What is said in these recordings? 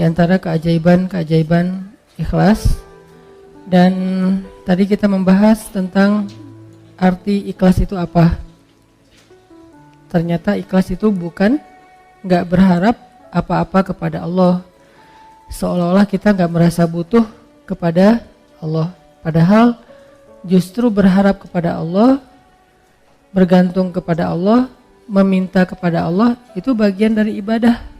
di antara keajaiban-keajaiban ikhlas. Dan tadi kita membahas tentang arti ikhlas itu apa. Ternyata ikhlas itu bukan gak berharap apa-apa kepada Allah, seolah-olah kita gak merasa butuh kepada Allah. Padahal justru berharap kepada Allah, bergantung kepada Allah, meminta kepada Allah, itu bagian dari ibadah.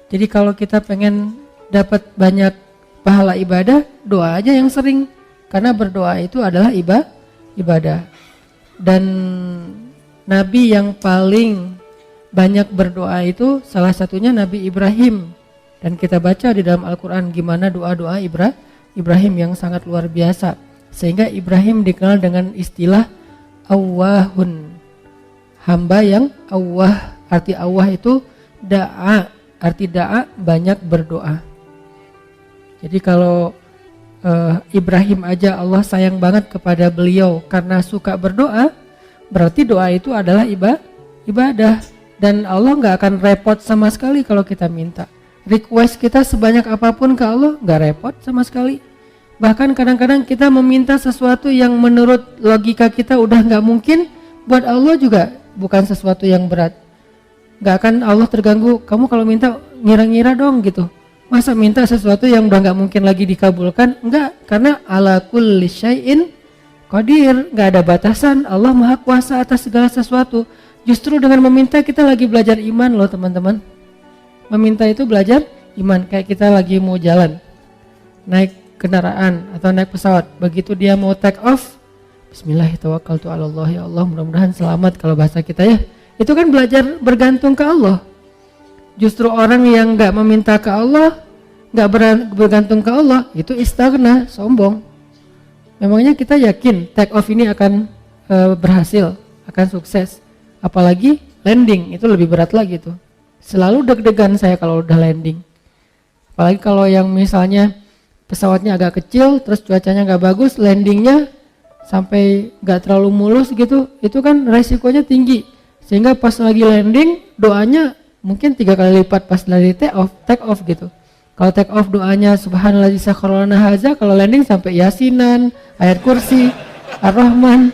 Jadi kalau kita pengen dapat banyak pahala ibadah, doa aja yang sering, karena berdoa itu adalah ibadah. Dan Nabi yang paling banyak berdoa itu salah satunya Nabi Ibrahim. Dan kita baca di dalam Al-Quran gimana doa-doa Ibrahim yang sangat luar biasa. Sehingga Ibrahim dikenal dengan istilah awwahun, hamba yang awwah. Arti awwah itu da'a, arti da'a banyak berdoa. Jadi kalau Ibrahim aja Allah sayang banget kepada beliau karena suka berdoa, berarti doa itu adalah ibadah. Dan Allah gak akan repot sama sekali kalau kita minta. Request kita sebanyak apapun ke Allah gak repot sama sekali. Bahkan kadang-kadang kita meminta sesuatu yang menurut logika kita udah gak mungkin, buat Allah juga bukan sesuatu yang berat. Gak akan Allah terganggu, kamu kalau minta ngira-ngira dong gitu. Masa minta sesuatu yang udah gak mungkin lagi dikabulkan? Enggak, karena ala kulli syai'in qadir, gak ada batasan. Allah maha kuasa atas segala sesuatu. Justru dengan meminta kita lagi belajar iman loh teman-teman. Meminta itu belajar iman. Kayak kita lagi mau jalan, naik kendaraan atau naik pesawat. Begitu dia mau take off, Bismillahirrahmanirrahim, ya Allah mudah-mudahan selamat kalau bahasa kita ya. Itu kan belajar bergantung ke Allah. Justru orang yang gak meminta ke Allah, gak bergantung ke Allah, itu istighna, sombong. Memangnya kita yakin take off ini akan berhasil, akan sukses? Apalagi landing, itu lebih berat lagi tuh. Selalu deg-degan saya kalau udah landing. Apalagi kalau yang misalnya pesawatnya agak kecil, terus cuacanya gak bagus, landingnya sampai gak terlalu mulus gitu, itu kan resikonya tinggi. Sehingga pas lagi landing, doanya mungkin 3 kali lipat pas dari take off gitu. Kalau take off doanya subhanallah sakharana haza, kalau landing sampai yasinan, ayat kursi, ar-rahman.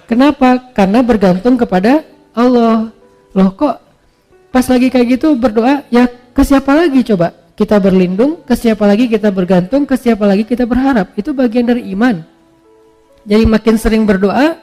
Kenapa? Karena bergantung kepada Allah. Loh kok pas lagi kayak gitu berdoa, ya ke siapa lagi coba kita berlindung, ke siapa lagi kita bergantung, ke siapa lagi kita berharap. Itu bagian dari iman. Jadi makin sering berdoa,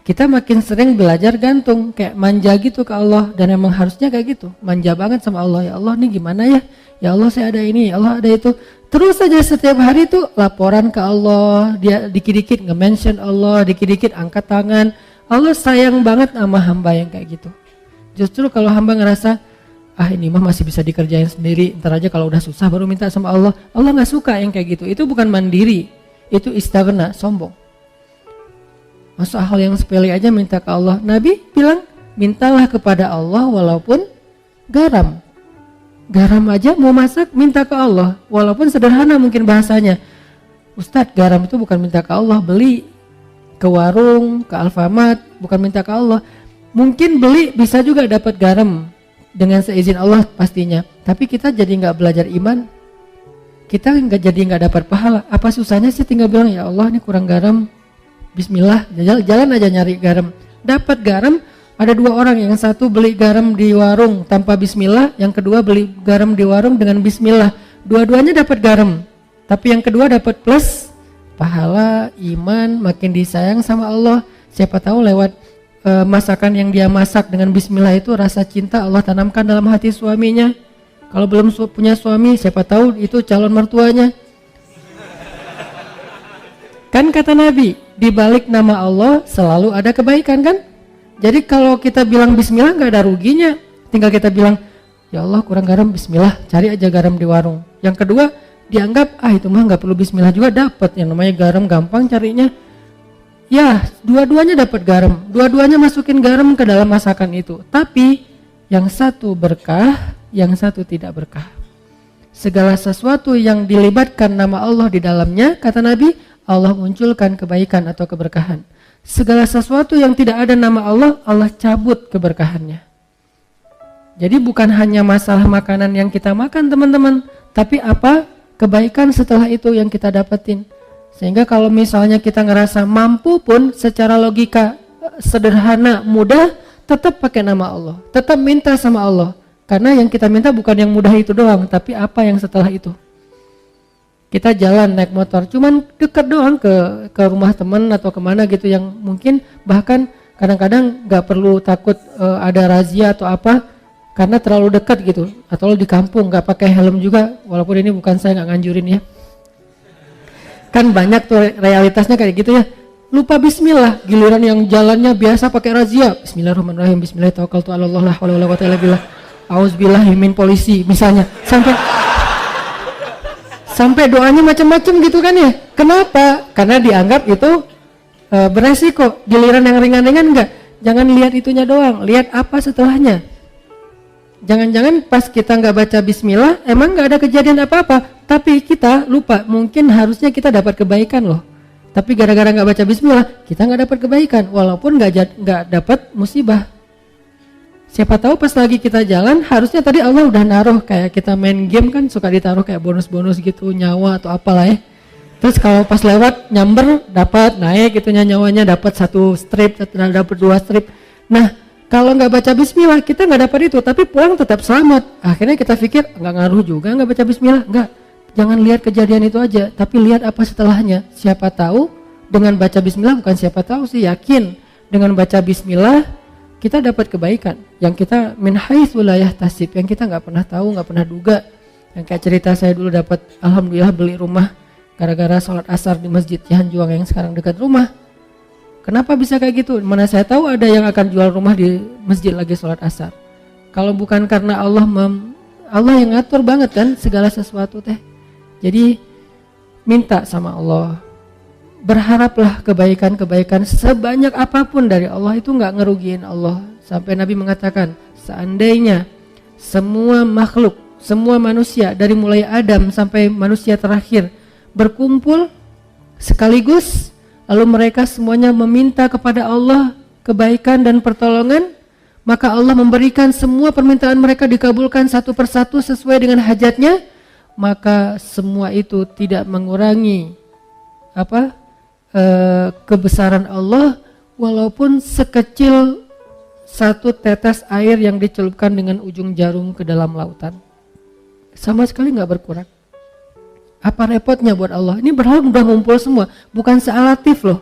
kita makin sering belajar gantung, kayak manja gitu ke Allah. Dan emang harusnya kayak gitu, manja banget sama Allah. Ya Allah nih gimana ya, ya Allah saya ada ini, ya Allah ada itu. Terus saja setiap hari tuh laporan ke Allah, dia dikit-dikit nge-mention Allah, dikit-dikit angkat tangan. Allah sayang banget sama hamba yang kayak gitu. Justru kalau hamba ngerasa, ini mah masih bisa dikerjain sendiri, ntar aja kalau udah susah baru minta sama Allah. Allah gak suka yang kayak gitu, itu bukan mandiri, itu istighna, sombong. Masa hal yang sepele aja minta ke Allah. Nabi bilang, mintalah kepada Allah walaupun garam. Garam aja mau masak minta ke Allah, walaupun sederhana mungkin bahasanya. Ustadz, garam itu bukan minta ke Allah, beli ke warung, ke Alfamart, bukan minta ke Allah. Mungkin beli bisa juga dapat garam dengan seizin Allah pastinya. Tapi kita jadi nggak belajar iman, kita nggak dapat pahala. Apa susahnya sih tinggal bilang ya Allah ini kurang garam, Bismillah, jalan aja nyari garam. Dapat garam, ada 2 orang, yang satu beli garam di warung tanpa Bismillah, yang kedua beli garam di warung dengan Bismillah. Dua-duanya dapat garam, tapi yang kedua dapat plus pahala, iman, makin disayang sama Allah. Siapa tahu lewat masakan yang dia masak dengan Bismillah itu rasa cinta Allah tanamkan dalam hati suaminya. Kalau belum punya suami, siapa tahu itu calon mertuanya. Kan kata Nabi, di balik nama Allah selalu ada kebaikan kan? Jadi kalau kita bilang Bismillah gak ada ruginya. Tinggal kita bilang, ya Allah kurang garam, Bismillah, cari aja garam di warung. Yang kedua, dianggap itu mah gak perlu Bismillah juga dapat, yang namanya garam gampang carinya. Ya, dua-duanya dapat garam, dua-duanya masukin garam ke dalam masakan itu. Tapi yang satu berkah, yang satu tidak berkah. Segala sesuatu yang dilibatkan nama Allah di dalamnya, kata Nabi, Allah munculkan kebaikan atau keberkahan. Segala sesuatu yang tidak ada nama Allah, Allah cabut keberkahannya. Jadi bukan hanya masalah makanan yang kita makan teman-teman, tapi apa kebaikan setelah itu yang kita dapetin. Sehingga kalau misalnya kita ngerasa mampu pun secara logika sederhana, mudah, tetap pakai nama Allah, tetap minta sama Allah. Karena yang kita minta bukan yang mudah itu doang, tapi apa yang setelah itu. Kita jalan naik motor, cuman dekat doang ke rumah teman atau kemana gitu yang mungkin bahkan kadang-kadang nggak perlu takut ada razia atau apa karena terlalu dekat gitu. Atau di kampung nggak pakai helm juga, walaupun ini bukan saya nggak nganjurin ya. Kan banyak tuh realitasnya kayak gitu ya. Lupa bismillah, giliran yang jalannya biasa pakai razia. Bismillahirrahmanirrahim, bismillahirrahmanirrahim, la haula wala quwwata illa billah. Auzubillahi min polisi misalnya. Sampai doanya macam-macam gitu kan ya. Kenapa? Karena dianggap itu beresiko. Giliran yang ringan-ringan enggak. Jangan lihat itunya doang, lihat apa setelahnya. Jangan-jangan pas kita nggak baca bismillah, emang nggak ada kejadian apa-apa, tapi kita lupa, mungkin harusnya kita dapat kebaikan loh. Tapi gara-gara nggak baca bismillah, kita nggak dapat kebaikan, walaupun nggak dapat musibah. Siapa tahu pas lagi kita jalan, harusnya tadi Allah udah naruh kayak kita main game kan suka ditaruh kayak bonus-bonus gitu, nyawa atau apalah ya. Terus kalau pas lewat nyamber dapat naik itunya nyawanya, dapat 1 strip, dapat 2 strip. Nah, kalau nggak baca bismillah, kita nggak dapat itu, tapi pulang tetap selamat. Akhirnya kita pikir, nggak ngaruh juga nggak baca bismillah. Nggak, jangan lihat kejadian itu aja, tapi lihat apa setelahnya. Siapa tahu dengan baca bismillah, bukan siapa tahu sih, yakin. Dengan baca bismillah, kita dapat kebaikan. Yang kita min haitsu la yahtasib, yang kita nggak pernah tahu, nggak pernah duga. Yang kayak cerita saya dulu dapat, alhamdulillah beli rumah, gara-gara sholat asar di masjid Cihanjuang yang sekarang dekat rumah. Kenapa bisa kayak gitu? Mana saya tahu ada yang akan jual rumah di masjid lagi sholat asar. Kalau bukan karena Allah yang ngatur banget kan segala sesuatu teh. Jadi minta sama Allah. Berharaplah kebaikan-kebaikan sebanyak apapun dari Allah, itu nggak ngerugiin Allah. Sampai Nabi mengatakan, seandainya semua makhluk, semua manusia dari mulai Adam sampai manusia terakhir berkumpul sekaligus, lalu mereka semuanya meminta kepada Allah kebaikan dan pertolongan, maka Allah memberikan semua permintaan mereka dikabulkan satu persatu sesuai dengan hajatnya, maka semua itu tidak mengurangi kebesaran Allah, walaupun sekecil 1 tetes air yang dicelupkan dengan ujung jarum ke dalam lautan, sama sekali nggak berkurang. Apa repotnya buat Allah? Ini berhala udah ngumpul semua, bukan sealatif loh.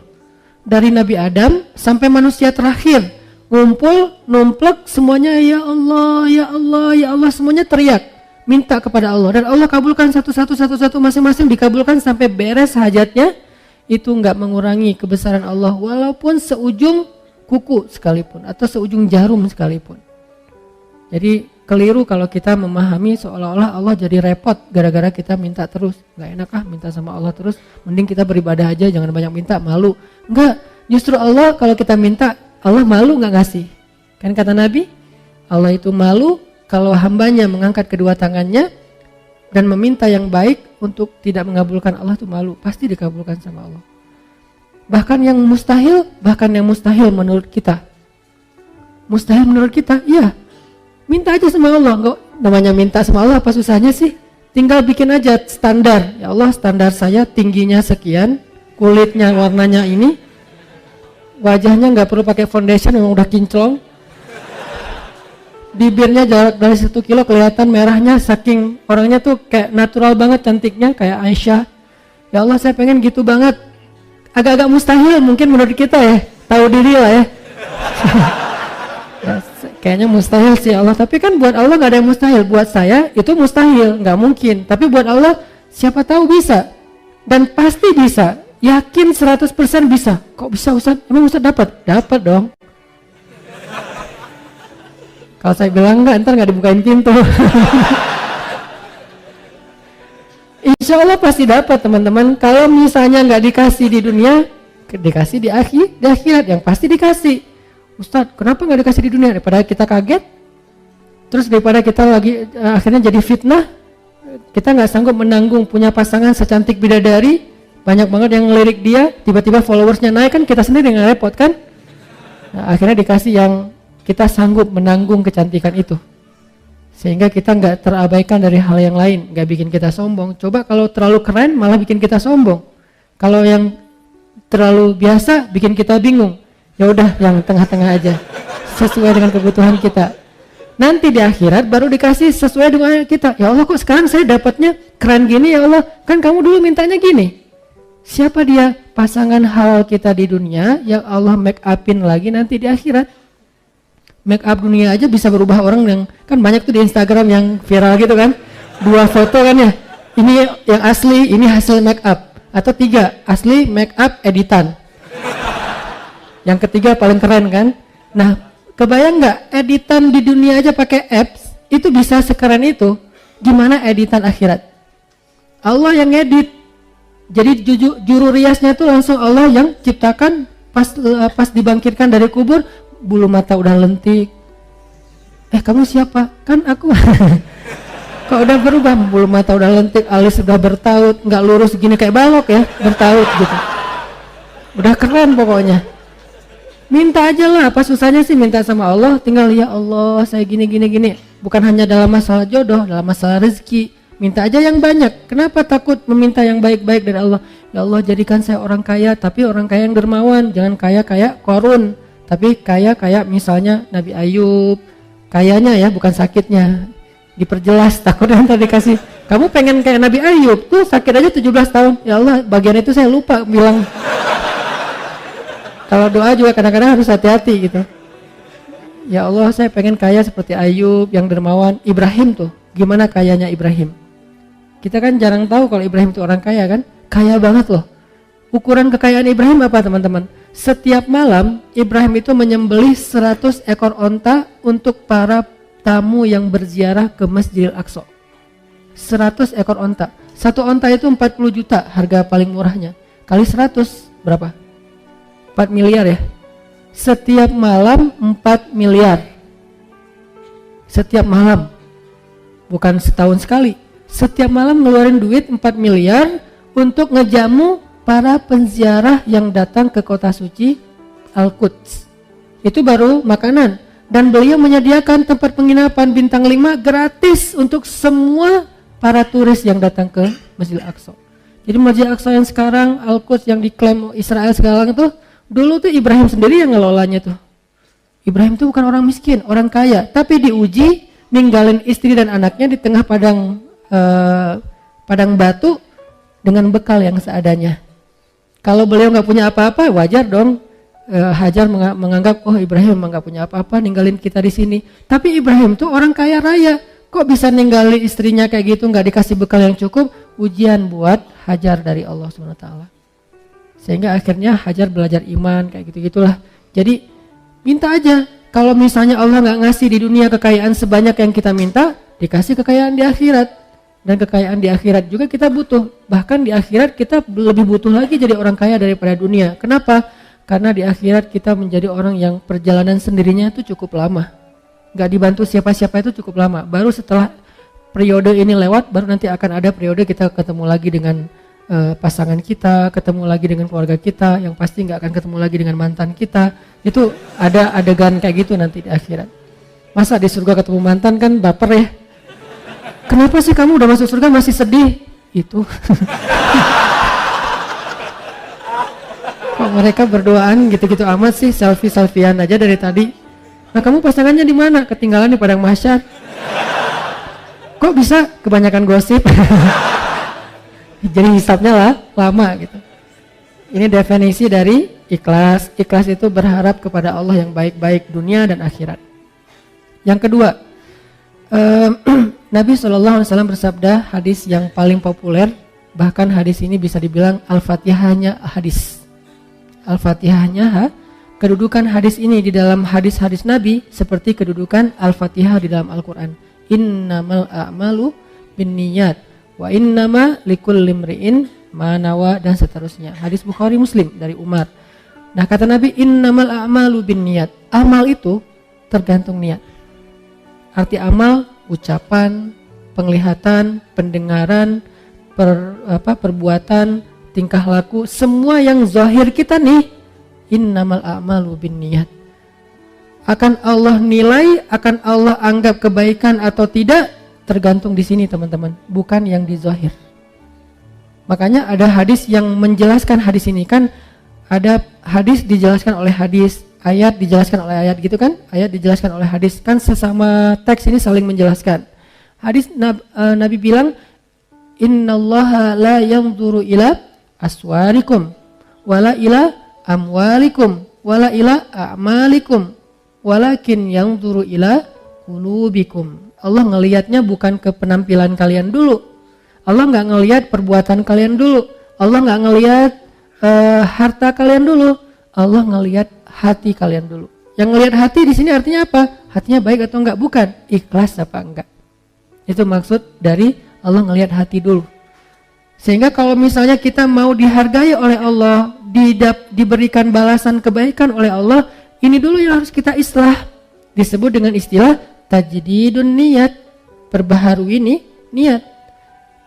Dari Nabi Adam sampai manusia terakhir, ngumpul, numplek semuanya, ya Allah, ya Allah, ya Allah, semuanya teriak, minta kepada Allah. Dan Allah kabulkan satu-satu masing-masing dikabulkan sampai beres hajatnya. Itu nggak mengurangi kebesaran Allah, walaupun seujung kuku sekalipun, atau seujung jarum sekalipun. Jadi keliru kalau kita memahami seolah-olah Allah jadi repot gara-gara kita minta terus. Nggak enak minta sama Allah terus, mending kita beribadah aja, jangan banyak minta, malu. Enggak, justru Allah kalau kita minta, Allah malu nggak ngasih. Kan kata Nabi, Allah itu malu kalau hambanya mengangkat kedua tangannya dan meminta yang baik untuk tidak mengabulkan Allah, itu malu, pasti dikabulkan sama Allah. Bahkan yang mustahil menurut kita. Mustahil menurut kita, iya. Minta aja sama Allah, enggak namanya minta sama Allah apa susahnya sih? Tinggal bikin aja standar. Ya Allah, standar saya tingginya sekian, kulitnya warnanya ini, wajahnya nggak perlu pakai foundation yang udah kinclong, bibirnya jarak dari 1 kilo kelihatan merahnya, saking orangnya tuh kayak natural banget cantiknya kayak Aisyah. Ya Allah, saya pengen gitu banget. Agak-agak mustahil mungkin menurut kita ya, tahu diri lah ya. Ya, kayaknya mustahil sih Allah, tapi kan buat Allah nggak ada yang mustahil. Buat saya itu mustahil, nggak mungkin, tapi buat Allah siapa tahu bisa, dan pasti bisa, yakin 100% bisa. Kok bisa Ustaz? Emang Ustaz dapat dong. Kalau saya bilang enggak, ntar nggak dibukain pintu. Insya Allah pasti dapat teman-teman. Kalau misalnya nggak dikasih di dunia, dikasih di akhirat yang pasti dikasih. Ustadz, kenapa nggak dikasih di dunia? Daripada kita kaget, terus daripada kita lagi akhirnya jadi fitnah, kita nggak sanggup menanggung punya pasangan secantik bidadari, banyak banget yang ngelirik dia, tiba-tiba followersnya naik, kan kita sendiri yang repot kan? Nah, akhirnya dikasih yang kita sanggup menanggung kecantikan itu. Sehingga kita nggak terabaikan dari hal yang lain, nggak bikin kita sombong. Coba kalau terlalu keren malah bikin kita sombong. Kalau yang terlalu biasa bikin kita bingung. Ya udah yang tengah-tengah aja, sesuai dengan kebutuhan kita. Nanti di akhirat baru dikasih sesuai dengan kita. Ya Allah, kok sekarang saya dapatnya keren gini ya Allah? Kan kamu dulu mintanya gini. Siapa dia? Pasangan halal kita di dunia yang Allah make upin lagi nanti di akhirat. Make up dunia aja bisa berubah orang yang kan banyak tuh di Instagram yang viral gitu kan. 2 foto kan ya. Ini yang asli, ini hasil make up. Atau 3 asli make up editan. Yang ketiga paling keren kan. Nah, kebayang nggak editan di dunia aja pakai apps itu bisa sekeren itu? Gimana editan akhirat? Allah yang edit. Jadi juru riasnya tuh langsung Allah yang ciptakan. Pas dibangkitkan dari kubur, bulu mata udah lentik. Kamu siapa? Kan aku. Kok udah berubah, bulu mata udah lentik, alis udah bertaut, nggak lurus gini kayak balok ya, bertaut gitu. Udah keren pokoknya. Minta aja lah, apa susahnya sih minta sama Allah? Tinggal ya Allah saya gini. Bukan hanya dalam masalah jodoh, dalam masalah rezeki. Minta aja yang banyak. Kenapa takut meminta yang baik-baik dari Allah? Ya Allah jadikan saya orang kaya, tapi orang kaya yang dermawan. Jangan kaya kayak Korun, tapi kaya kayak misalnya Nabi Ayub. Kayanya ya, bukan sakitnya. Diperjelas, takutnya nanti dikasih. Kamu pengen kayak Nabi Ayub, tuh sakit aja 17 tahun. Ya Allah bagian itu saya lupa bilang. Kalau doa juga kadang-kadang harus hati-hati gitu. Ya Allah saya pengen kaya seperti Ayub yang dermawan. Ibrahim tuh, gimana kayanya Ibrahim? Kita kan jarang tahu kalau Ibrahim itu orang kaya kan. Kaya banget loh. Ukuran kekayaan Ibrahim apa teman-teman? Setiap malam Ibrahim itu menyembelih 100 ekor onta untuk para tamu yang berziarah ke Masjidil Aqsa. 100 ekor onta. Satu onta itu 40 juta harga paling murahnya. Kali 100 berapa? 4 miliar ya. Setiap malam 4 miliar. Setiap malam. Bukan setahun sekali. Setiap malam ngeluarin duit 4 miliar untuk ngejamu para penziarah yang datang ke kota suci Al-Quds. Itu baru makanan. Dan beliau menyediakan tempat penginapan bintang 5 gratis untuk semua para turis yang datang ke Masjid Al-Aqsa. Jadi Masjid Al-Aqsa yang sekarang Al-Quds yang diklaim Israel sekarang itu, dulu tuh Ibrahim sendiri yang ngelolanya tuh. Ibrahim tuh bukan orang miskin, orang kaya, tapi diuji ninggalin istri dan anaknya di tengah padang batu dengan bekal yang seadanya. Kalau beliau nggak punya apa-apa, wajar dong. Hajar menganggap, oh Ibrahim memang nggak punya apa-apa, ninggalin kita di sini. Tapi Ibrahim tuh orang kaya raya, kok bisa ninggalin istrinya kayak gitu, nggak dikasih bekal yang cukup? Ujian buat Hajar dari Allah SWT. Sehingga akhirnya Hajar belajar iman kayak gitu-gitulah. Jadi minta aja. Kalau misalnya Allah nggak ngasih di dunia kekayaan sebanyak yang kita minta, dikasih kekayaan di akhirat. Dan kekayaan di akhirat juga kita butuh. Bahkan di akhirat kita lebih butuh lagi jadi orang kaya daripada dunia. Kenapa? Karena di akhirat kita menjadi orang yang perjalanan sendirinya itu cukup lama. Gak dibantu siapa-siapa itu cukup lama. Baru setelah periode ini lewat, baru nanti akan ada periode kita ketemu lagi dengan pasangan kita, ketemu lagi dengan keluarga kita, yang pasti gak akan ketemu lagi dengan mantan kita. Itu ada adegan kayak gitu nanti di akhirat. Masa di surga ketemu mantan kan baper ya. Kenapa sih kamu udah masuk surga masih sedih? Itu. Kok mereka berdoaan gitu-gitu amat sih, selfie-selfian aja dari tadi. Nah kamu pasangannya di mana? Ketinggalan di padang mahsyar. Kok bisa? Kebanyakan gosip. Jadi hisapnya lah lama gitu. Ini definisi dari ikhlas. Ikhlas itu berharap kepada Allah yang baik-baik dunia dan akhirat. Yang kedua, Nabi SAW bersabda, hadis yang paling populer, bahkan hadis ini bisa dibilang Al-Fatihahnya hadis. Al-Fatihahnya kedudukan hadis ini di dalam hadis-hadis Nabi seperti kedudukan Al-Fatihah di dalam Al-Quran. Innamal a'malu binniyat wa innama likulli imri'in ma nawa, dan seterusnya. Hadis Bukhari Muslim dari Umar. Nah kata Nabi, innamal a'malu binniyat. Amal itu tergantung niat. Arti amal ucapan, penglihatan, pendengaran, perbuatan, tingkah laku, semua yang zahir kita nih, innamal a'malu binniyat. akan Allah nilai, akan Allah anggap kebaikan atau tidak, tergantung di sini teman-teman, bukan yang di zahir. Makanya ada hadis yang menjelaskan hadis ini kan, ada hadis dijelaskan oleh hadis, ayat dijelaskan oleh ayat gitu kan, ayat dijelaskan oleh hadis kan, sesama teks ini saling menjelaskan. Hadis Nabi bilang, innallaha la yanzuru ila aswarikum wala ila amwalikum wala ila a'malikum walakin yanzuru ila qulubikum. Allah ngelihatnya bukan ke penampilan kalian dulu. Allah nggak ngelihat perbuatan kalian dulu. Allah nggak ngelihat harta kalian dulu. Allah ngelihat hati kalian dulu. Yang ngelihat hati di sini artinya apa? Hatinya baik atau enggak? Bukan. Ikhlas apa enggak? Itu maksud dari Allah ngelihat hati dulu. Sehingga kalau misalnya kita mau dihargai oleh Allah, diberikan balasan kebaikan oleh Allah, ini dulu yang harus kita islah. Disebut dengan istilah tajdidun niat. Perbaharui niat.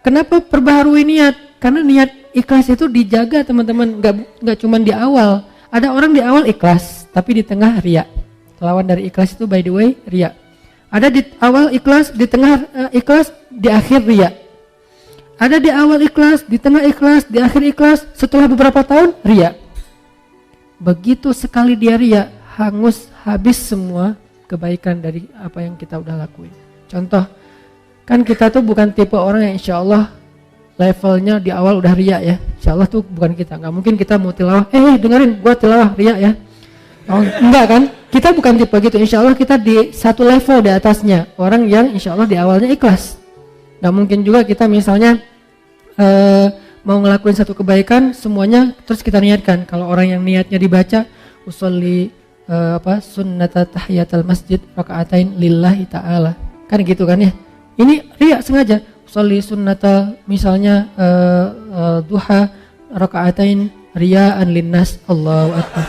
Kenapa perbaharui niat? Karena niat ikhlas itu dijaga teman-teman, nggak cuma di awal. Ada orang di awal ikhlas, tapi di tengah riya. Lawan dari ikhlas itu by the way riya. Ada di awal ikhlas, di tengah ikhlas, di akhir riya. Ada di awal ikhlas, di tengah ikhlas, di akhir ikhlas, setelah beberapa tahun riya. Begitu sekali dia riya, hangus habis semua kebaikan dari apa yang kita udah lakuin. Contoh, kan kita tuh bukan tipe orang yang insya Allah levelnya di awal udah riya ya. Insya Allah tuh bukan kita. Nggak mungkin kita mau tilawah, dengerin gua tilawah riya ya. Oh, enggak kan? Kita bukan tipe gitu. Insya Allah kita di satu level di atasnya. Orang yang insya Allah di awalnya ikhlas. Nggak mungkin juga kita misalnya mau ngelakuin satu kebaikan semuanya terus kita niatkan. Kalau orang yang niatnya dibaca usolli sunnata tahiyatul masjid rakaatain lillahi ta'ala. Kan gitu kan ya. Ini riya sengaja. Usolli sunnata misalnya duha rakaatain riyaan linnas. Allahu akbar.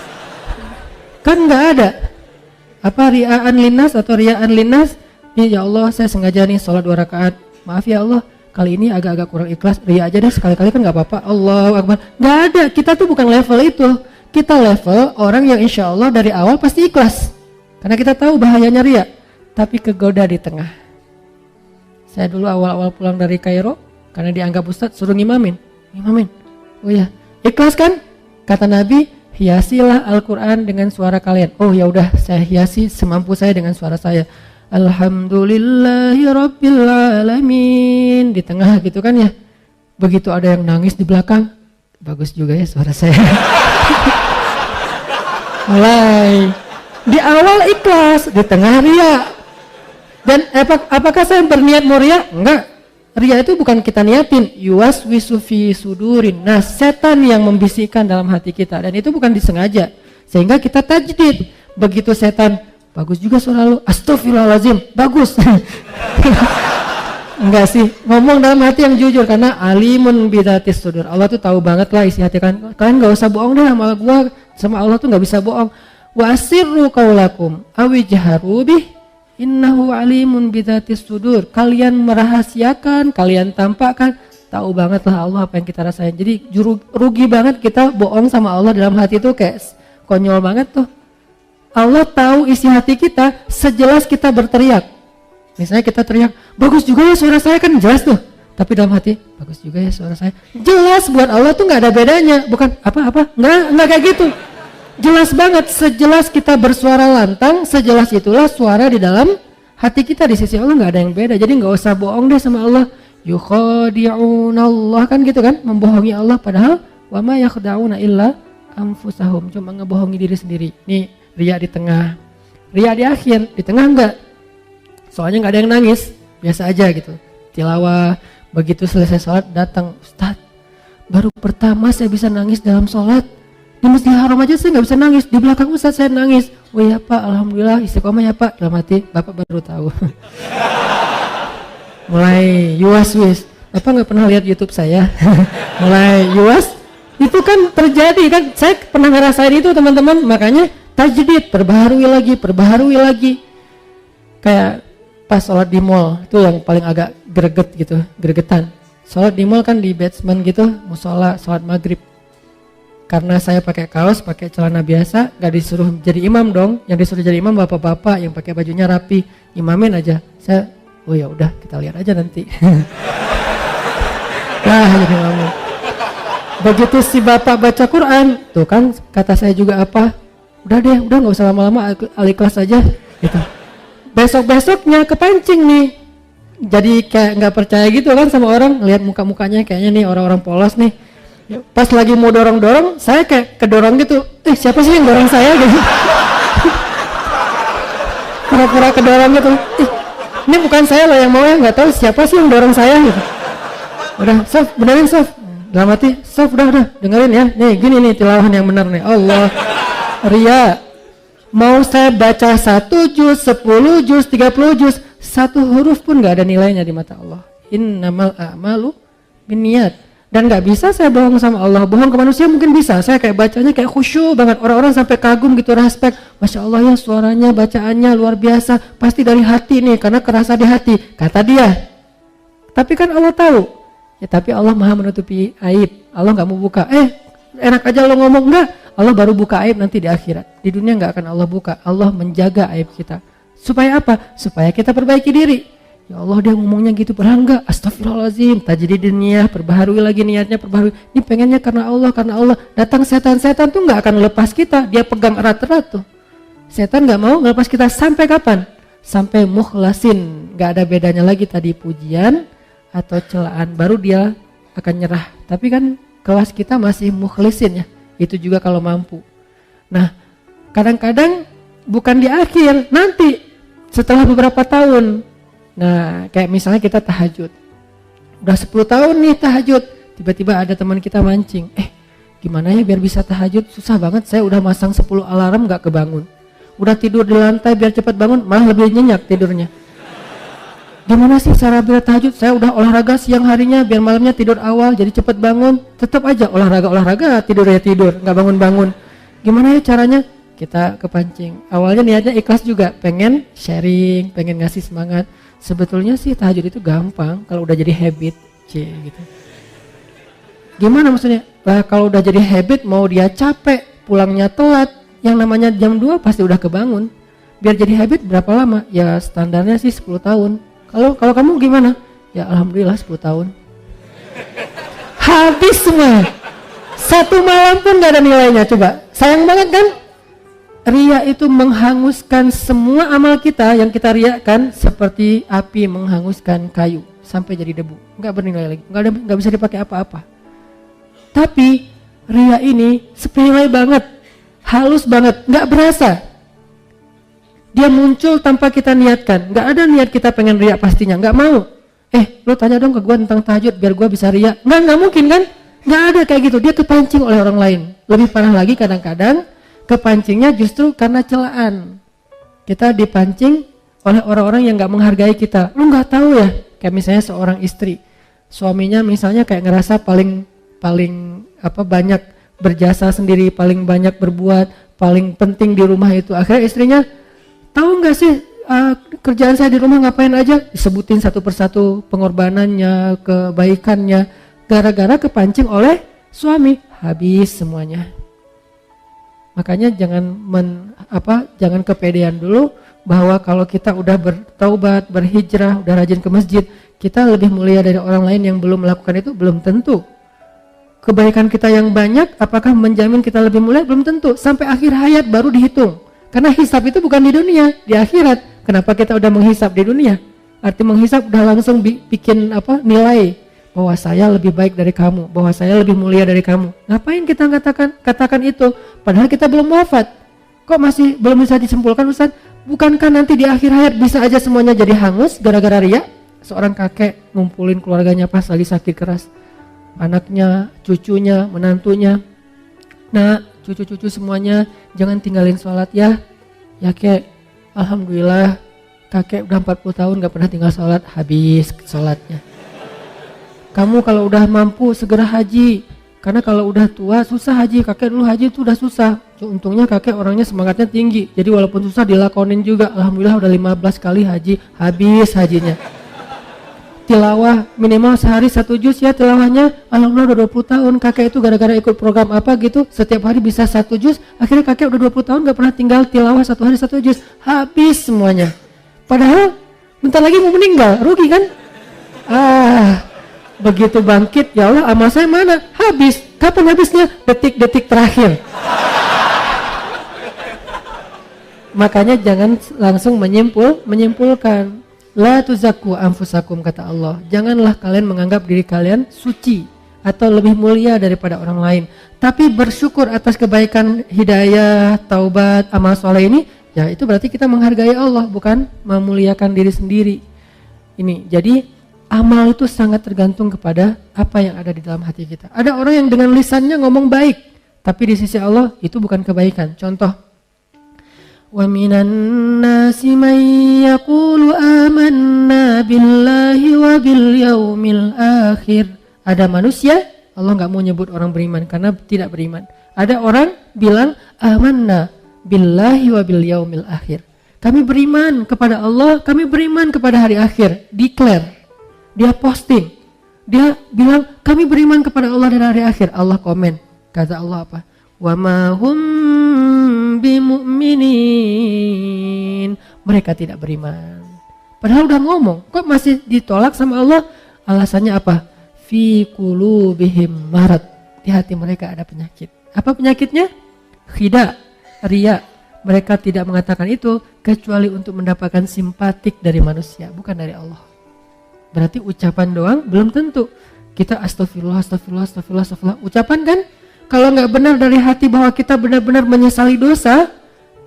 Kan nggak ada apa riaan linnas atau riaan linnas. Ya Allah, saya sengaja nih sholat 2 rakaat. Maaf ya Allah, kali ini agak-agak kurang ikhlas. Ria aja deh sekali-kali kan nggak apa-apa. Allahu akbar. Nggak ada. Kita tuh bukan level itu. Kita level orang yang insya Allah dari awal pasti ikhlas. Karena kita tahu bahayanya ria. Tapi kegoda di tengah. Saya dulu awal-awal pulang dari Kairo, karena dianggap ustadz suruh ngimamin. Oh ya, ikhlas kan? Kata Nabi, hiasilah Al-Quran dengan suara kalian. Oh ya udah, saya hiasi semampu saya dengan suara saya. Alhamdulillahi Rabbil Alamin. Di tengah gitu kan ya. Begitu ada yang nangis di belakang, bagus juga ya suara saya. Mulai di awal ikhlas, di tengah ria. Dan apakah saya berniat mau ria? Enggak. Ria itu bukan kita niatin. Yuwaswisu fi sudurin. Nah, setan yang membisikkan dalam hati kita, dan itu bukan disengaja. Sehingga kita tajdid. Begitu setan, bagus juga suara lu, astagfirullahaladzim, bagus. Enggak sih, ngomong dalam hati yang jujur, karena alimun bidatis sudur. Allah tuh tahu banget lah isi hati kan. Kalian gak usah bohong deh sama gua, sama Allah tuh gak bisa bohong. Wa asirru qaulakum awijharu bih innahu alimun bidatis sudur. Kalian merahasiakan, kalian tampakkan, tahu banget lah Allah apa yang kita rasain. Jadi rugi banget kita bohong sama Allah dalam hati tuh, kayak konyol banget tuh. Allah tahu isi hati kita sejelas kita berteriak. Misalnya kita teriak, bagus juga ya suara saya, kan jelas tuh. Tapi dalam hati, bagus juga ya suara saya. Jelas, buat Allah tuh nggak ada bedanya. Bukan apa-apa, nggak kayak gitu. Jelas banget, sejelas kita bersuara lantang, sejelas itulah suara di dalam hati kita. Di sisi Allah nggak ada yang beda. Jadi nggak usah bohong deh sama Allah. Yukhadi'unallah, kan gitu kan, membohongi Allah. Padahal wa ma yakhda'una illa anfusahum, cuma ngebohongi diri sendiri. Nih, ria di tengah, ria di akhir, di tengah enggak. Soalnya nggak ada yang nangis, biasa aja gitu. Tilawah, begitu selesai sholat datang, Ustadz, baru pertama saya bisa nangis dalam sholat. Di Masjidil Haram aja saya nggak bisa nangis, di belakang Ustadz saya nangis. Oh ya Pak, alhamdulillah istiqomah ya Pak. Dalam hati, Bapak baru tahu. Mulai yuwas-wis, Bapak nggak pernah lihat YouTube saya. Mulai yuwas, itu kan terjadi kan. Saya pernah ngerasain itu teman-teman, makanya tajdid, perbaharui lagi. Kayak pas sholat di mall, itu yang paling agak greget gitu, gregetan. Sholat di mall kan di basement gitu, musola, sholat maghrib. karena saya pakai kaos, pakai celana biasa, gak disuruh jadi imam dong. Yang disuruh jadi imam bapak-bapak yang pakai bajunya rapi, imamin aja. Saya, oh ya udah kita lihat aja nanti. Nah, jadi imamin. Begitu si bapak baca Quran, tuh kan kata saya juga apa? Udah deh, udah nggak usah lama-lama, Al-Ikhlas aja. Gitu. Besok-besoknya kepancing nih. Jadi kayak nggak percaya gitu kan sama orang, lihat muka-mukanya kayaknya nih orang-orang polos nih. Pas lagi mau dorong-dorong, saya kayak kedorong gitu. Siapa sih yang dorong saya gitu? Pura-pura kedorong gitu. Ini bukan saya loh yang mau, ya nggak tahu siapa sih yang dorong saya gitu. Udah, Sof, benerin Sof. Dalam hati, Sof udah dengerin ya. Nih gini nih tilawahan yang benar nih. Allah, ria. Mau saya baca 1 juz, 10 juz, 30 juz, satu huruf pun nggak ada nilainya di mata Allah. Innamal a'malu binniyat. Dan nggak bisa saya bohong sama Allah. Bohong ke manusia mungkin bisa. Saya kayak bacanya kayak khusyuk banget. Orang-orang sampai kagum gitu, respect. Masya Allah ya suaranya, bacaannya luar biasa. Pasti dari hati nih, karena kerasa di hati. Kata dia. Tapi kan Allah tahu. Ya tapi Allah maha menutupi aib. Allah nggak mau buka. Enak aja lo ngomong. Enggak. Allah baru buka aib nanti di akhirat. Di dunia nggak akan Allah buka. Allah menjaga aib kita. Supaya apa? Supaya kita perbaiki diri. Ya Allah dia ngomongnya gitu, padahal enggak, astagfirullahaladzim, tajdidin niyah, perbaharui lagi niatnya, perbaharui. Ini pengennya karena Allah. Datang setan-setan tuh nggak akan lepas kita, dia pegang erat-erat tuh. Setan nggak mau ngelepas kita sampai kapan? Sampai mukhlasin, nggak ada bedanya lagi tadi pujian atau celaan, baru dia akan nyerah. Tapi kan kelas kita masih mukhlisin ya, itu juga kalau mampu. Nah, kadang-kadang bukan di akhir, nanti setelah beberapa tahun. Nah, kayak misalnya kita tahajud. Udah 10 tahun nih tahajud. Tiba-tiba ada teman kita mancing. Gimana ya biar bisa tahajud? Susah banget, saya udah masang 10 alarm gak kebangun. Udah tidur di lantai biar cepat bangun, malah lebih nyenyak tidurnya. Gimana sih cara biar tahajud? Saya udah olahraga siang harinya biar malamnya tidur awal, jadi cepat bangun. Tetap aja olahraga, tidur ya tidur, gak bangun-bangun. Gimana ya caranya? Kita kepancing. Awalnya niatnya ikhlas juga, pengen sharing, pengen ngasih semangat. Sebetulnya sih tahajud itu gampang kalau udah jadi habit, gitu. Gimana maksudnya? Kalau udah jadi habit, mau dia capek, pulangnya telat, yang namanya jam 2 pasti udah kebangun. Biar jadi habit berapa lama? Ya standarnya sih 10 tahun. Kalau kamu gimana? Ya alhamdulillah 10 tahun. Habis semua. Satu malam pun gak ada nilainya, coba. Sayang banget kan? Ria itu menghanguskan semua amal kita yang kita riakan seperti api menghanguskan kayu sampai jadi debu, nggak bernilai lagi, nggak bisa dipakai apa-apa. Tapi ria ini sepele banget, halus banget, nggak berasa. Dia muncul tanpa kita niatkan, nggak ada niat kita pengen ria pastinya, nggak mau. Lo tanya dong ke gue tentang tahajud biar gue bisa ria, nggak mungkin kan? Nggak ada kayak gitu. Dia kepancing oleh orang lain. Lebih parah lagi kadang-kadang kepancingnya justru karena celaan. Kita dipancing oleh orang-orang yang gak menghargai kita. Lu gak tahu ya, kayak misalnya seorang istri, suaminya misalnya kayak ngerasa paling banyak berjasa sendiri, paling banyak berbuat, paling penting di rumah itu. Akhirnya istrinya, tahu gak sih kerjaan saya di rumah ngapain aja? Disebutin satu persatu pengorbanannya, kebaikannya. Gara-gara kepancing oleh suami, habis semuanya. Makanya jangan kepedean dulu bahwa kalau kita udah bertaubat, berhijrah, udah rajin ke masjid, kita lebih mulia dari orang lain yang belum melakukan itu, belum tentu. Kebaikan kita yang banyak, apakah menjamin kita lebih mulia? Belum tentu. Sampai akhir hayat baru dihitung. Karena hisab itu bukan di dunia, di akhirat. Kenapa kita udah menghisab di dunia? Arti menghisab udah langsung bikin nilai. Bahwa saya lebih baik dari kamu, bahwa saya lebih mulia dari kamu. Ngapain kita katakan itu? Padahal kita belum wafat. Kok masih belum bisa disimpulkan, Ustaz? Bukankah nanti di akhir hayat bisa aja semuanya jadi hangus gara-gara ria? Seorang kakek ngumpulin keluarganya pas lagi sakit keras. Anaknya, cucunya, menantunya. Nah, cucu-cucu semuanya jangan tinggalin sholat ya. Ya kek, alhamdulillah kakek udah 40 tahun gak pernah tinggal sholat, habis sholatnya. Kamu kalau udah mampu segera haji, karena kalau udah tua susah haji. Kakek dulu haji itu udah susah. Untungnya kakek orangnya semangatnya tinggi, jadi walaupun susah dilakonin juga. Alhamdulillah udah 15 kali haji, habis hajinya. tilawah minimal sehari 1 juz ya tilawahnya. Alhamdulillah udah 20 tahun kakek itu gara-gara ikut program apa gitu, setiap hari bisa 1 juz, akhirnya kakek udah 20 tahun gak pernah tinggal tilawah 1 hari 1 juz, habis semuanya. Padahal bentar lagi mau meninggal, rugi kan? Begitu bangkit, ya Allah amal saya mana? Habis. Kapan habisnya? Detik-detik terakhir. Makanya jangan langsung menyimpulkan. La tuzakku anfusakum, kata Allah. Janganlah kalian menganggap diri kalian suci atau lebih mulia daripada orang lain. Tapi bersyukur atas kebaikan, hidayah, taubat, amal soleh ini, ya itu berarti kita menghargai Allah, bukan memuliakan diri sendiri. Ini, jadi amal itu sangat tergantung kepada apa yang ada di dalam hati kita. Ada orang yang dengan lisannya ngomong baik, tapi di sisi Allah itu bukan kebaikan. Contoh, wa minan nasi may yaqulu amanna billahi wa bil yaumil akhir. Ada manusia, Allah nggak mau nyebut orang beriman karena tidak beriman. Ada orang bilang amanna billahi wa bil yaumil akhir. Kami beriman kepada Allah, kami beriman kepada hari akhir. Declare. Dia posting. Dia bilang kami beriman kepada Allah dan hari akhir. Allah komen. Kata Allah apa? Wa ma hum bimu'minin. Mereka tidak beriman. Padahal udah ngomong, kok masih ditolak sama Allah? Alasannya apa? Fi qulubihim marad. Di hati mereka ada penyakit. Apa penyakitnya? Khida, riya. Mereka tidak mengatakan itu kecuali untuk mendapatkan simpatik dari manusia, bukan dari Allah. Berarti ucapan doang belum tentu. Kita astagfirullah, astagfirullah, astagfirullah, astagfirullah. Ucapan kan? Kalau nggak benar dari hati bahwa kita benar-benar menyesali dosa,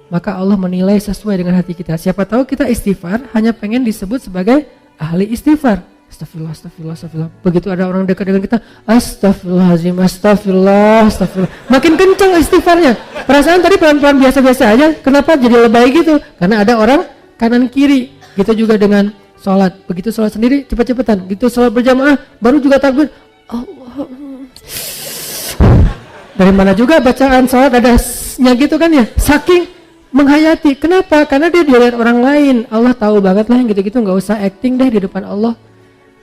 maka Allah menilai sesuai dengan hati kita. Siapa tahu kita istighfar hanya pengen disebut sebagai ahli istighfar. Astagfirullah, astagfirullah, astagfirullah. Begitu ada orang dekat dengan kita, astagfirullahaladzim, astagfirullah, astagfirullah. Makin kencang istighfarnya. Perasaan tadi pelan-pelan biasa-biasa aja. Kenapa jadi lebay gitu? Karena ada orang kanan kiri. Gitu juga dengan sholat. Begitu sholat sendiri cepat-cepatan. Begitu sholat berjamaah baru juga takbir. Allah. Dari mana juga bacaan sholat adanya gitu kan ya, saking menghayati. Kenapa? Karena dia dilihat orang lain. Allah tahu banget lah yang gitu-gitu, nggak usah acting deh di depan Allah.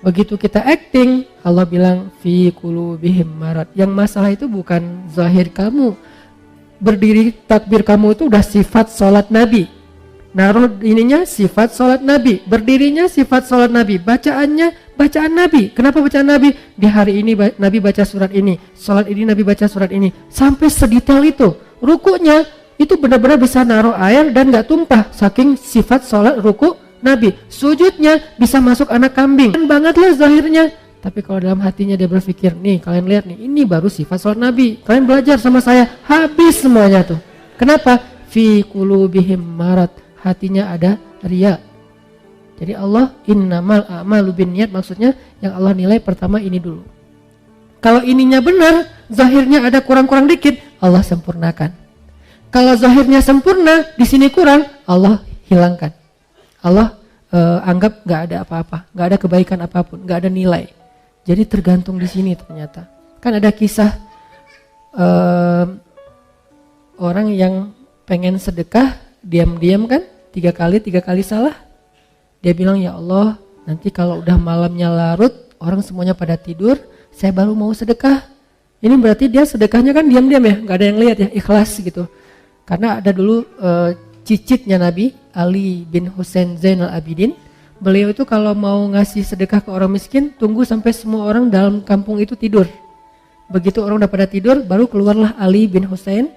Begitu kita acting, Allah bilang fi qulubihim marad. Yang masalah itu bukan zahir kamu. Berdiri takbir kamu itu udah sifat sholat Nabi. Naruh ininya sifat sholat Nabi, berdirinya sifat sholat Nabi, bacaannya bacaan Nabi. Kenapa bacaan Nabi? Di hari ini Nabi baca surat ini, sholat ini Nabi baca surat ini, sampai sedetail itu. Rukunya itu benar-benar bisa naruh air dan nggak tumpah, saking sifat sholat ruku Nabi. Sujudnya bisa masuk anak kambing, banget lah zahirnya. Tapi kalau dalam hatinya dia berpikir, nih kalian lihat nih, ini baru sifat sholat Nabi. Kalian belajar sama saya, habis semuanya tuh. Kenapa? Fi qulubihim marad. Hatinya ada riya. Jadi Allah innamal a'malu binniyat, maksudnya yang Allah nilai pertama ini dulu. Kalau ininya benar, zahirnya ada kurang-kurang dikit, Allah sempurnakan. Kalau zahirnya sempurna, di sini kurang, Allah hilangkan. Allah anggap nggak ada apa-apa, nggak ada kebaikan apapun, nggak ada nilai. Jadi tergantung di sini ternyata. Kan ada kisah orang yang pengen sedekah, diam-diam kan, 3 kali salah. Dia bilang, ya Allah, nanti kalau udah malamnya larut, orang semuanya pada tidur, saya baru mau sedekah. Ini berarti dia sedekahnya kan diam-diam ya, nggak ada yang lihat ya, ikhlas gitu. Karena ada dulu cicitnya Nabi, Ali bin Husain Zainal Abidin. Beliau itu kalau mau ngasih sedekah ke orang miskin, tunggu sampai semua orang dalam kampung itu tidur. Begitu orang udah pada tidur, baru keluarlah Ali bin Husain,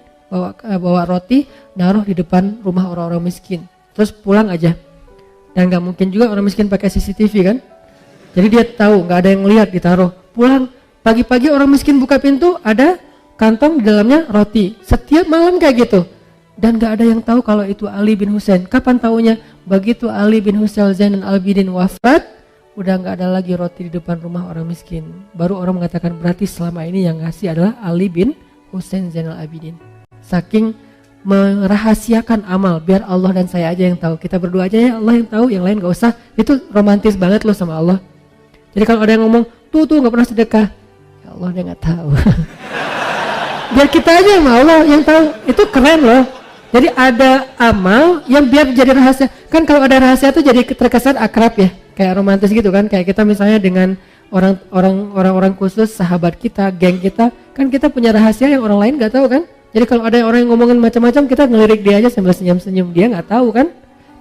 bawa roti, naruh di depan rumah orang-orang miskin. Terus pulang aja. Dan gak mungkin juga orang miskin pakai CCTV kan. Jadi dia tahu gak ada yang lihat, ditaruh. Pulang, pagi-pagi orang miskin buka pintu, ada kantong di dalamnya roti. Setiap malam kayak gitu. Dan gak ada yang tahu kalau itu Ali bin Husain. Kapan taunya? Begitu Ali bin Husain Zainal Abidin wafat, udah gak ada lagi roti di depan rumah orang miskin. Baru orang mengatakan berarti selama ini yang ngasih adalah Ali bin Husain Zainal Abidin. Saking merahasiakan amal, biar Allah dan saya aja yang tahu. Kita berdua aja ya, Allah yang tahu, yang lain gak usah. Itu romantis banget loh sama Allah. Jadi kalau ada yang ngomong, tuh gak pernah sedekah, ya Allah dia gak tahu. Biar kita aja sama Allah yang tahu. Itu keren loh. Jadi ada amal yang biar jadi rahasia. Kan kalau ada rahasia tuh jadi terkesan akrab ya. kayak romantis gitu kan, kayak kita misalnya dengan orang-orang khusus, sahabat kita, geng kita, kan kita punya rahasia yang orang lain nggak tahu kan. Jadi kalau ada orang yang ngomongin macam-macam, kita ngelirik dia aja sambil senyum-senyum, dia nggak tahu kan.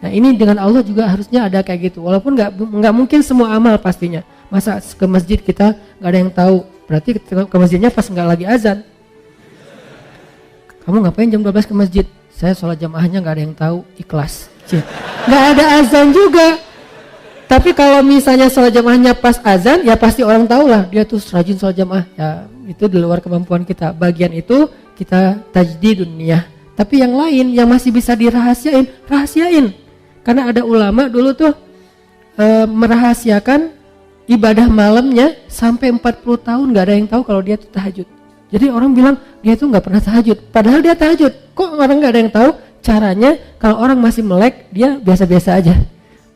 Nah ini dengan Allah juga harusnya ada kayak gitu, walaupun nggak mungkin semua amal pastinya. Masa ke masjid kita nggak ada yang tahu, berarti ke masjidnya pas nggak lagi azan. Kamu ngapain jam 12 ke masjid? Saya sholat jamaahnya nggak ada yang tahu, ikhlas. Nggak ada azan juga. Tapi kalau misalnya sholat jamaahnya pas azan, ya pasti orang tahu lah dia tuh rajin sholat jamaah. Ya itu di luar kemampuan kita. Bagian itu kita tajdidun niyah. Tapi yang lain yang masih bisa dirahasiain, rahasiain. Karena ada ulama dulu tuh merahasiakan ibadah malamnya sampai 40 tahun nggak ada yang tahu kalau dia tuh tahajud. Jadi orang bilang dia tuh nggak pernah tahajud. Padahal dia tahajud. Kok orang nggak ada yang tahu? Caranya kalau orang masih melek, dia biasa-biasa aja.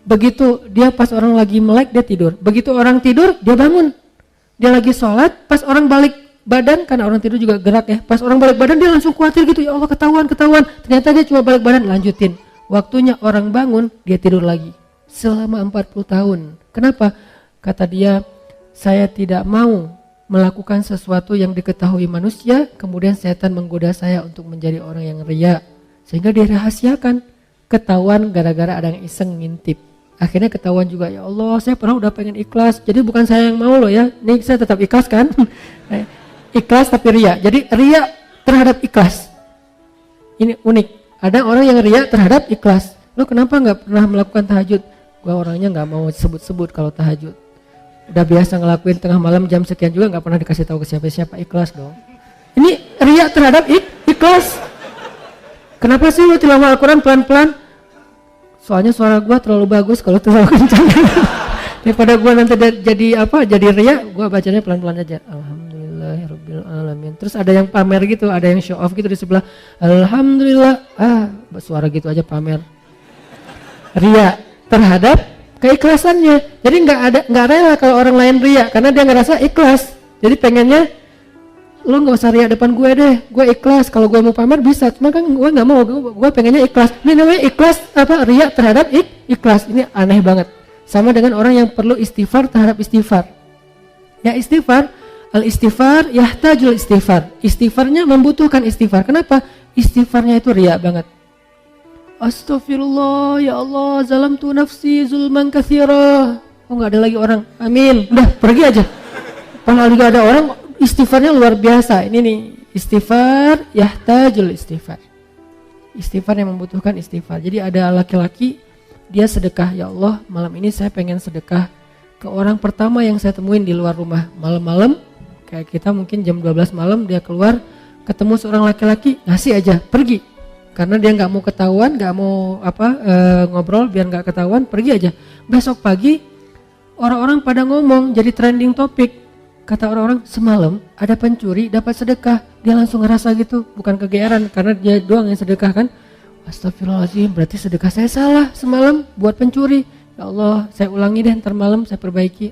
Begitu dia pas orang lagi melek, dia tidur. Begitu orang tidur, dia bangun. Dia lagi sholat, pas orang balik badan, karena orang tidur juga gerak ya. Pas orang balik badan, dia langsung khawatir gitu. Ya Allah, ketahuan. Ternyata dia cuma balik badan, lanjutin. Waktunya orang bangun, dia tidur lagi. Selama 40 tahun. Kenapa? Kata dia, saya tidak mau melakukan sesuatu yang diketahui manusia, kemudian setan menggoda saya untuk menjadi orang yang riya. Sehingga dia rahasiakan. Ketahuan gara-gara ada yang iseng ngintip. Akhirnya ketahuan juga, ya Allah saya pernah udah pengen ikhlas, jadi bukan saya yang mau loh ya, ini saya tetap ikhlas kan. Ikhlas tapi riya, jadi riya terhadap ikhlas. Ini unik, ada orang yang riya terhadap ikhlas. Lo kenapa gak pernah melakukan tahajud? Gua orangnya gak mau sebut-sebut kalau tahajud. Udah biasa ngelakuin tengah malam jam sekian juga gak pernah dikasih tahu ke siapa-siapa, ikhlas dong. Ini riya terhadap ikhlas. Kenapa sih lo tilawah Al-Quran pelan-pelan? Soalnya suara gue terlalu bagus kalau terlalu kencang. Daripada gue nanti jadi riya, gue bacanya pelan-pelan aja. Alhamdulillahirabbil alamin. Terus ada yang pamer gitu, ada yang show off gitu di sebelah. Alhamdulillah, suara gitu aja pamer. Riya terhadap keikhlasannya. Jadi nggak rela kalau orang lain riya karena dia ngerasa ikhlas. Jadi pengennya lu nggak usah riya depan gue deh, gue ikhlas. Kalau gue mau pamer bisa, cuma kan gue nggak mau, gue pengennya ikhlas. Ini namanya ikhlas riya terhadap ikhlas. Ini aneh banget. Sama dengan orang yang perlu istighfar terhadap istighfar. Ya istighfar, al-istighfar yahtajul istighfar. Istighfarnya membutuhkan istighfar. Kenapa? Istighfarnya itu riya banget. Astagfirullah, ya Allah, zalamtu nafsi zulman katsira. Oh nggak ada lagi orang, amin. Udah pergi aja. Padahal juga ada orang istighfarnya luar biasa. Ini nih, istighfar yahtajul istighfar. Istighfar yang membutuhkan istighfar. Jadi ada laki-laki, dia sedekah, ya Allah malam ini saya pengen sedekah ke orang pertama yang saya temuin di luar rumah. Malam-malam, kayak kita mungkin jam 12 malam dia keluar, ketemu seorang laki-laki, ngasih aja, pergi. Karena dia gak mau ketahuan, gak mau ngobrol biar gak ketahuan, pergi aja. Besok pagi, orang-orang pada ngomong, jadi trending topik. Kata orang-orang, semalam ada pencuri dapat sedekah. Dia langsung ngerasa gitu, bukan kegeeran karena dia doang yang sedekah kan. Astagfirullahaladzim, berarti sedekah saya salah semalam buat pencuri. Ya Allah, saya ulangi deh ntar malam, saya perbaiki.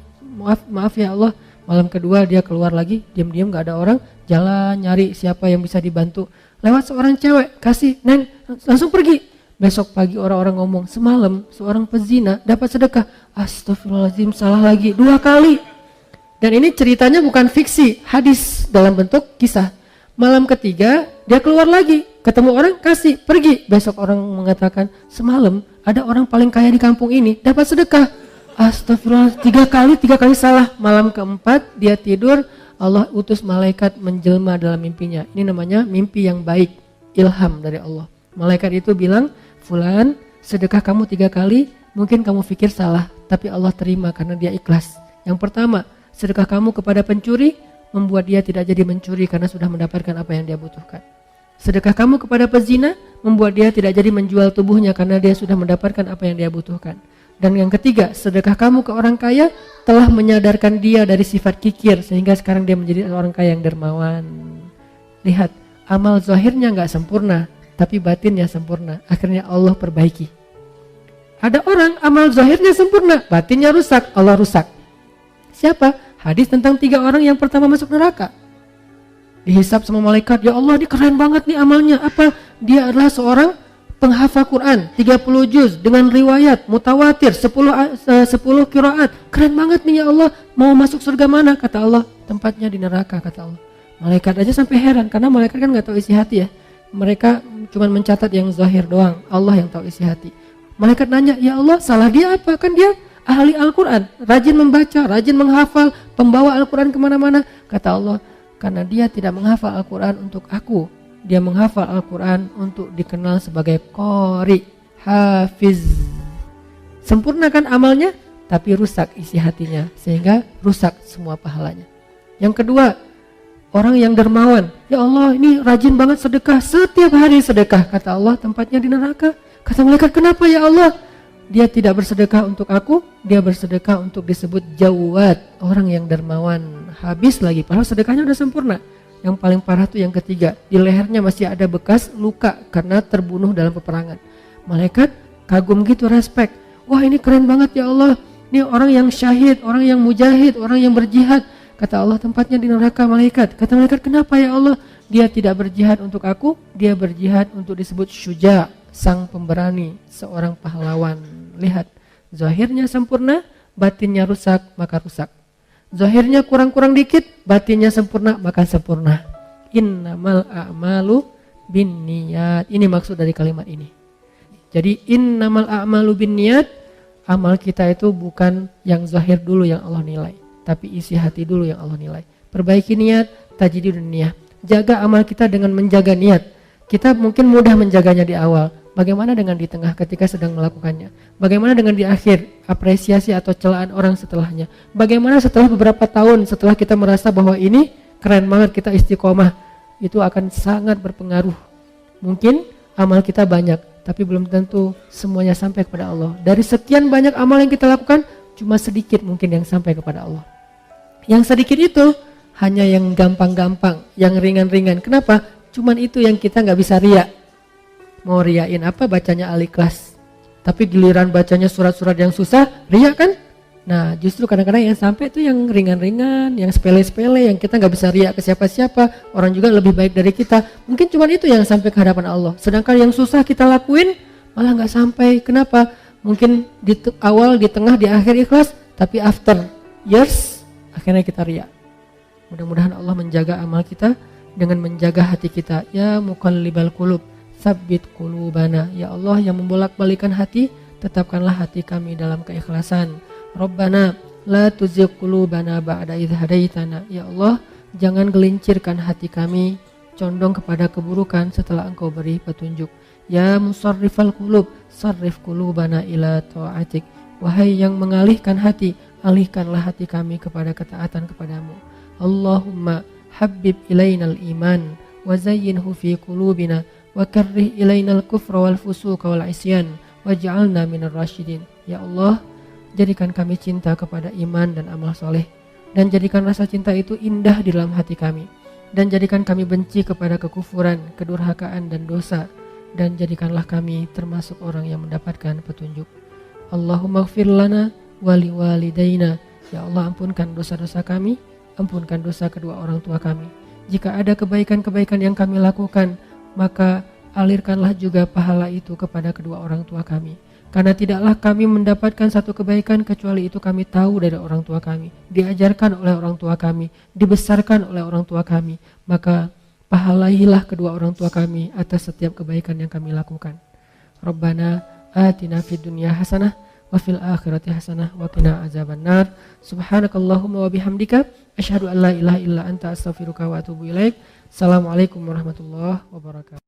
Maaf ya Allah. Malam kedua dia keluar lagi, diam-diam gak ada orang, jalan nyari siapa yang bisa dibantu. Lewat seorang cewek, kasih, neng, langsung pergi. Besok pagi orang-orang ngomong, semalam seorang pezina dapat sedekah. Astagfirullahaladzim, salah lagi 2 kali. Dan ini ceritanya bukan fiksi, hadis dalam bentuk kisah. Malam ketiga dia keluar lagi, ketemu orang, kasih, pergi. Besok orang mengatakan, semalam ada orang paling kaya di kampung ini dapat sedekah. Astagfirullah, 3 kali salah. Malam keempat dia tidur, Allah utus malaikat menjelma dalam mimpinya. Ini namanya mimpi yang baik, ilham dari Allah. Malaikat itu bilang, fulan sedekah kamu 3 kali, mungkin kamu pikir salah, tapi Allah terima karena dia ikhlas. Yang pertama, sedekah kamu kepada pencuri membuat dia tidak jadi mencuri karena sudah mendapatkan apa yang dia butuhkan. Sedekah kamu kepada pezina membuat dia tidak jadi menjual tubuhnya karena dia sudah mendapatkan apa yang dia butuhkan. Dan yang ketiga, sedekah kamu ke orang kaya telah menyadarkan dia dari sifat kikir sehingga sekarang dia menjadi orang kaya yang dermawan. Lihat, amal zahirnya gak sempurna, tapi batinnya sempurna. Akhirnya Allah perbaiki. Ada orang amal zahirnya sempurna, batinnya rusak, Allah rusak. Siapa? Hadis tentang 3 orang yang pertama masuk neraka. Dihisab sama malaikat, ya Allah ini keren banget nih amalnya. Apa? Dia adalah seorang penghafal Quran 30 juz dengan riwayat mutawatir 10 qiraat. Keren banget nih ya Allah, mau masuk surga mana? Kata Allah, tempatnya di neraka, kata Allah. Malaikat aja sampai heran karena malaikat kan nggak tahu isi hati ya. Mereka cuma mencatat yang zahir doang, Allah yang tahu isi hati. Malaikat nanya, ya Allah salah dia apa? Kan dia ahli Al-Quran, rajin membaca, rajin menghafal, pembawa Al-Quran kemana-mana. Kata Allah, karena dia tidak menghafal Al-Quran untuk aku, dia menghafal Al-Quran untuk dikenal sebagai qari, hafiz. Sempurna kan amalnya, tapi rusak isi hatinya, sehingga rusak semua pahalanya. Yang kedua, orang yang dermawan. Ya Allah, ini rajin banget sedekah, setiap hari sedekah. Kata Allah, tempatnya di neraka. Kata malaikat, kenapa ya Allah? Dia tidak bersedekah untuk aku, dia bersedekah untuk disebut jawad, orang yang dermawan. Habis lagi, padahal sedekahnya udah sempurna. Yang paling parah tuh yang ketiga, di lehernya masih ada bekas luka karena terbunuh dalam peperangan. Malaikat kagum gitu, respect. Wah ini keren banget ya Allah, ini orang yang syahid, orang yang mujahid, orang yang berjihad. Kata Allah, tempatnya di neraka malaikat. Kata malaikat, kenapa ya Allah? Dia tidak berjihad untuk aku, dia berjihad untuk disebut syuja, sang pemberani, seorang pahlawan. Lihat, zahirnya sempurna, batinnya rusak, maka rusak. Zahirnya kurang-kurang dikit, batinnya sempurna, maka sempurna. Innamal a'malu binniyat. Ini maksud dari kalimat ini. Jadi innamal a'malu binniyat, amal kita itu bukan yang zahir dulu yang Allah nilai, tapi isi hati dulu yang Allah nilai. Perbaiki niat, tajdidun niyah. Jaga amal kita dengan menjaga niat. Kita mungkin mudah menjaganya di awal. Bagaimana dengan di tengah ketika sedang melakukannya? Bagaimana dengan di akhir, apresiasi atau celaan orang setelahnya? Bagaimana setelah beberapa tahun setelah kita merasa bahwa ini keren banget, kita istiqomah? Itu akan sangat berpengaruh. Mungkin amal kita banyak, tapi belum tentu semuanya sampai kepada Allah. Dari sekian banyak amal yang kita lakukan, cuma sedikit mungkin yang sampai kepada Allah. Yang sedikit itu hanya yang gampang-gampang, yang ringan-ringan. Kenapa? Cuman itu yang kita nggak bisa riak. Mau riain apa? Bacanya Al-Ikhlas. Tapi giliran bacanya surat-surat yang susah, riak kan? Nah justru kadang-kadang yang sampai itu yang ringan-ringan, yang sepele-sepele, yang kita nggak bisa riak ke siapa-siapa. Orang juga lebih baik dari kita. Mungkin cuman itu yang sampai ke hadapan Allah. Sedangkan yang susah kita lakuin malah nggak sampai. Kenapa? Mungkin di awal, di tengah, di akhir ikhlas, tapi after years akhirnya kita riak. Mudah-mudahan Allah menjaga amal kita dengan menjaga hati kita. Ya muqallibal qulub, tsabbit qulubana. Ya Allah yang membolak-balikan hati, tetapkanlah hati kami dalam keikhlasan. Rabbana la tuzigh qulubana ba'da idh hadaitana. Ya Allah, jangan gelincirkan hati kami condong kepada keburukan setelah Engkau beri petunjuk. Ya musarrifal qulub, sarrif qulubana ila ta'atik. Wahai yang mengalihkan hati, alihkanlah hati kami kepada ketaatan kepadamu. Allahumma habbib ilainal iman wa zayyinhu fi qulubina wa karrih ilainal kufra wal fusuqa wal isyan waj'alna minar rasyidin. Ya Allah, jadikan kami cinta kepada iman dan amal soleh, dan jadikan rasa cinta itu indah di dalam hati kami, dan jadikan kami benci kepada kekufuran, kedurhakaan dan dosa, dan jadikanlah kami termasuk orang yang mendapatkan petunjuk. Allahumma ighfir lana wa liwalidayna. Ya Allah, ampunkan dosa-dosa kami, ampunkan dosa kedua orang tua kami. Jika ada kebaikan-kebaikan yang kami lakukan, maka alirkanlah juga pahala itu kepada kedua orang tua kami. Karena tidaklah kami mendapatkan satu kebaikan kecuali itu kami tahu dari orang tua kami, diajarkan oleh orang tua kami, dibesarkan oleh orang tua kami. Maka pahalailah kedua orang tua kami atas setiap kebaikan yang kami lakukan. Rabbana atina fid dunya hasanah wa fil akhirati hasanah wa qina azabannar. Subhanakallahumma wa bihamdika asyhadu an la ilaha illa anta astaghfiruka wa atubu ilaik. Assalamualaikum warahmatullahi wabarakatuh.